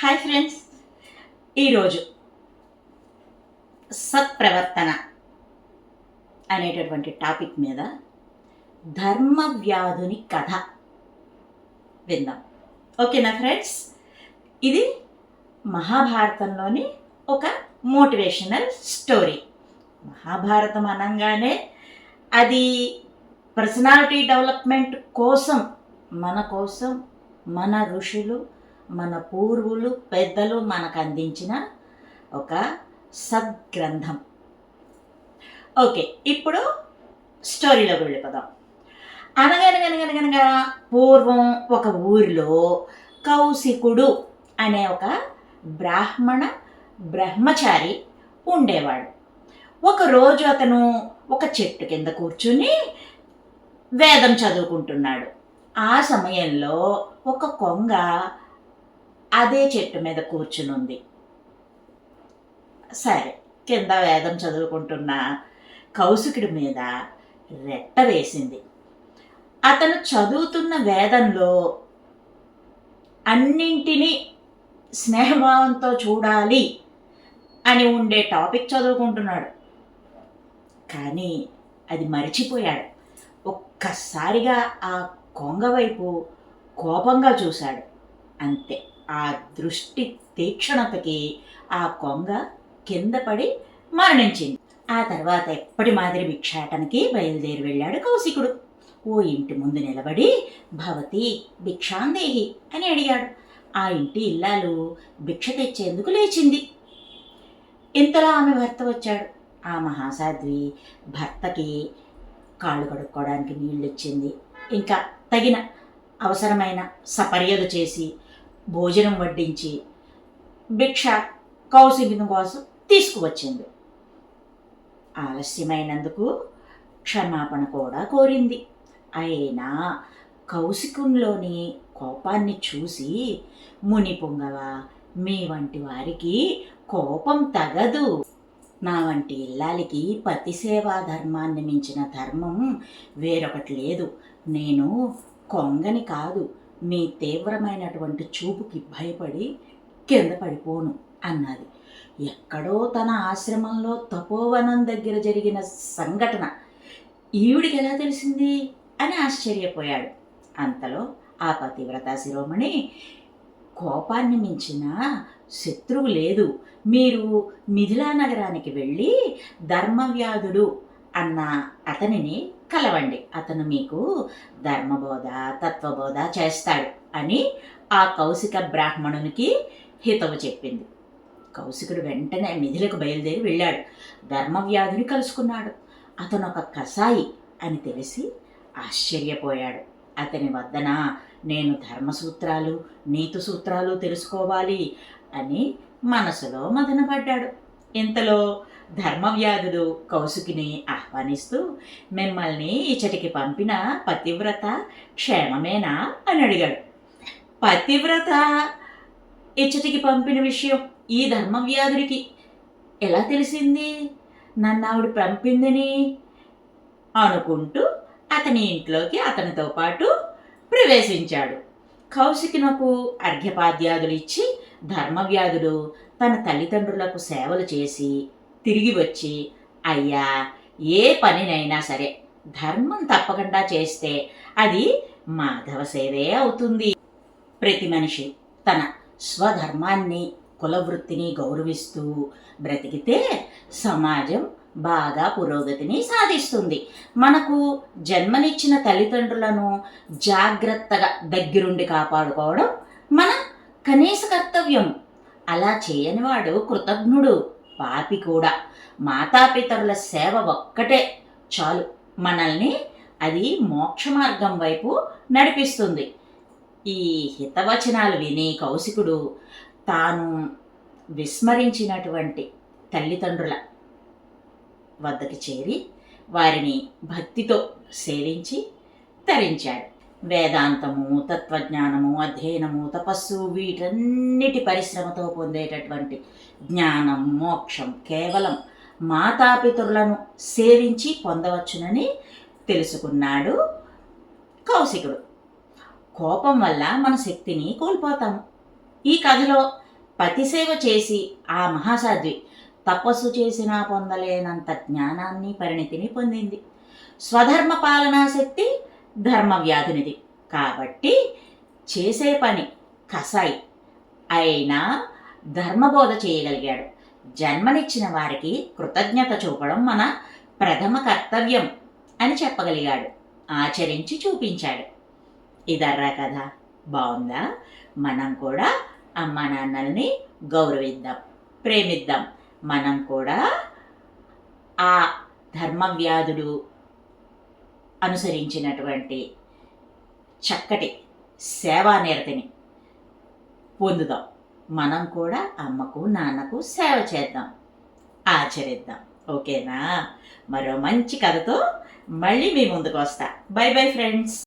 Hi friends, ఈరోజు సత్ప్రవర్తన అనేటటువంటి టాపిక్ మీద ధర్మవ్యాధుని కథ విందాం. ఓకేనా ఫ్రెండ్స్? ఇది మహాభారతంలోని ఒక మోటివేషనల్ స్టోరీ. మహాభారతం అనగానే అది పర్సనాలిటీ డెవలప్మెంట్ కోసం మన ఋషులు, మన పూర్వులు, పెద్దలు మనకు అందించిన ఒక సద్గ్రంథం. ఓకే, ఇప్పుడు స్టోరీలోకి వెళ్ళిపోదాం. అనగనగనగనగనగా పూర్వం ఒక ఊరిలో కౌశికుడు అనే ఒక బ్రహ్మచారి ఉండేవాడు. ఒకరోజు అతను ఒక చెట్టు కింద కూర్చుని వేదం చదువుకుంటున్నాడు. ఆ సమయంలో ఒక కొంగ అదే చెట్టు మీద కూర్చునుంది. సరే, కింద వేదం చదువుకుంటున్న కౌశికుడి మీద రెట్ట వేసింది. అతను చదువుతున్న వేదంలో అన్నింటినీ స్నేహభావంతో చూడాలి అని ఉండే టాపిక్ చదువుకుంటున్నాడు. కానీ అది మరిచిపోయాడు. ఒక్కసారిగా ఆ కొంగ వైపు కోపంగా చూశాడు. అంతే, ఆ దృష్టి తీక్షణతకి ఆ కొంగ కింద పడి మరణించింది. ఆ తర్వాత ఎప్పటి మాదిరి భిక్షాటనకి బయలుదేరి వెళ్ళాడు కౌశికుడు. ఓ ఇంటి ముందు నిలబడి భవతి భిక్షాందేహి అని అడిగాడు. ఆ ఇంటి ఇల్లాలు భిక్ష తెచ్చేందుకు లేచింది. ఇంతలో ఆమె భర్త వచ్చాడు. ఆ మహాసాధ్వి భర్తకి కాళ్ళు కడుక్కోవడానికి నీళ్ళు ఇచ్చింది. ఇంకా తగిన అవసరమైన సపర్యలు చేసి భోజనం వడ్డించి భిక్ష కౌశికుని కోసం తీసుకువచ్చింది. ఆలస్యమైనందుకు క్షమాపణ కూడా కోరింది. అయినా కౌశికునిలోని కోపాన్ని చూసి, ముని పొంగవ, మీ వంటి వారికి కోపం తగదు. నా వంటి ఇల్లాలికి పతి సేవా ధర్మాన్ని మించిన ధర్మం వేరొకటి లేదు. నేను కొంగని కాదు, మీ తీవ్రమైనటువంటి చూపుకి భయపడి కింద పడిపోను అన్నది. ఎక్కడో తన ఆశ్రమంలో తపోవనం దగ్గర జరిగిన సంఘటన ఈవిడికి ఎలా తెలిసింది అని ఆశ్చర్యపోయాడు. అంతలో ఆ పతివ్రత శిరోమణి, కోపాన్ని మించిన శత్రువు లేదు. మీరు మిథిలా నగరానికి వెళ్ళి ధర్మవ్యాధుడు అన్న అతనిని కలవండి. అతను మీకు ధర్మబోధ, తత్వబోధ చేస్తాడు అని ఆ కౌశిక బ్రాహ్మణునికి హితవు చెప్పింది. కౌశికుడు వెంటనే మిథిలకు బయలుదేరి వెళ్ళాడు. ధర్మవ్యాధుని కలుసుకున్నాడు. అతను ఒక కసాయి అని తెలిసి ఆశ్చర్యపోయాడు. అతని వద్దన నేను ధర్మసూత్రాలు, నీతి సూత్రాలు తెలుసుకోవాలి అని మనసులో మదనపడ్డాడు. ఇంతలో ధర్మవ్యాధుడు కౌశికుని ఆహ్వానిస్తూ, మిమ్మల్ని ఇచ్చటికి పంపిన పతివ్రత క్షేమమేనా అని అడిగాడు. పతివ్రత ఇచ్చటికి పంపిన విషయం ఈ ధర్మవ్యాధుడికి ఎలా తెలిసింది? నన్ను ఆవిడ పంపిందని అనుకుంటూ అతని ఇంట్లోకి అతనితో పాటు ప్రవేశించాడు. కౌశికునకు అర్ఘ్యపాద్యాదులు ఇచ్చి ధర్మవ్యాధుడు తన తల్లిదండ్రులకు సేవలు చేసి తిరిగి వచ్చి, అయ్యా, ఏ పనినైనా సరే ధర్మం తప్పకుండా చేస్తే అది మాధవ సేవే అవుతుంది. ప్రతి మనిషి తన స్వధర్మాన్ని, కులవృత్తిని గౌరవిస్తూ బ్రతికితే సమాజం బాగా పురోగతిని సాధిస్తుంది. మనకు జన్మనిచ్చిన తల్లిదండ్రులను జాగ్రత్తగా దగ్గరుండి కాపాడుకోవడం మన కనీస కర్తవ్యం. అలా చేయనివాడు కృతజ్ఞుడు, పాపి కూడా. మాతాపితరుల సేవ ఒక్కటే చాలు, మనల్ని అది మోక్ష మార్గం వైపు నడిపిస్తుంది. ఈ హితవచనాలు విని కౌశికుడు తాను విస్మరించినటువంటి తల్లిదండ్రుల వద్దకు చేరి వారిని భక్తితో సేవించి తరించాడు. వేదాంతము, తత్వజ్ఞానము, అధ్యయనము, తపస్సు, వీటన్నిటి పరిశ్రమతో పొందేటటువంటి జ్ఞానం, మోక్షం కేవలం మాతాపితరులను సేవించి పొందవచ్చునని తెలుసుకున్నాడు కౌశికుడు. కోపం వల్ల మన శక్తిని కోల్పోతాము. ఈ కథలో పతిసేవ చేసి ఆ మహాసాధ్వి తపస్సు చేసినా పొందలేనంత జ్ఞానాన్ని పరిణితిని పొందింది. స్వధర్మ పాలనా శక్తి ధర్మవ్యాధునిది. కాబట్టి చేసే పని కసాయి అయినా ధర్మబోధ చేయగలిగాడు. జన్మనిచ్చిన వారికి కృతజ్ఞత చూపడం మన ప్రథమ కర్తవ్యం అని చెప్పగలిగాడు. ఆచరించి చూపించాడు. ఇదర్రా కథ. బాగుందా? మనం కూడా అమ్మా నాన్నల్ని గౌరవిద్దాం, ప్రేమిద్దాం. మనం కూడా ఆ ధర్మవ్యాధుడు అనుసరించినటువంటి చక్కటి సేవానిరతిని పొందుదాం. మనం కూడా అమ్మకు నాన్నకు సేవ చేద్దాం, ఆచరిద్దాం. ఓకేనా? మరో మంచి కథతో మళ్ళీ మీ ముందుకు వస్తా. By bye friends.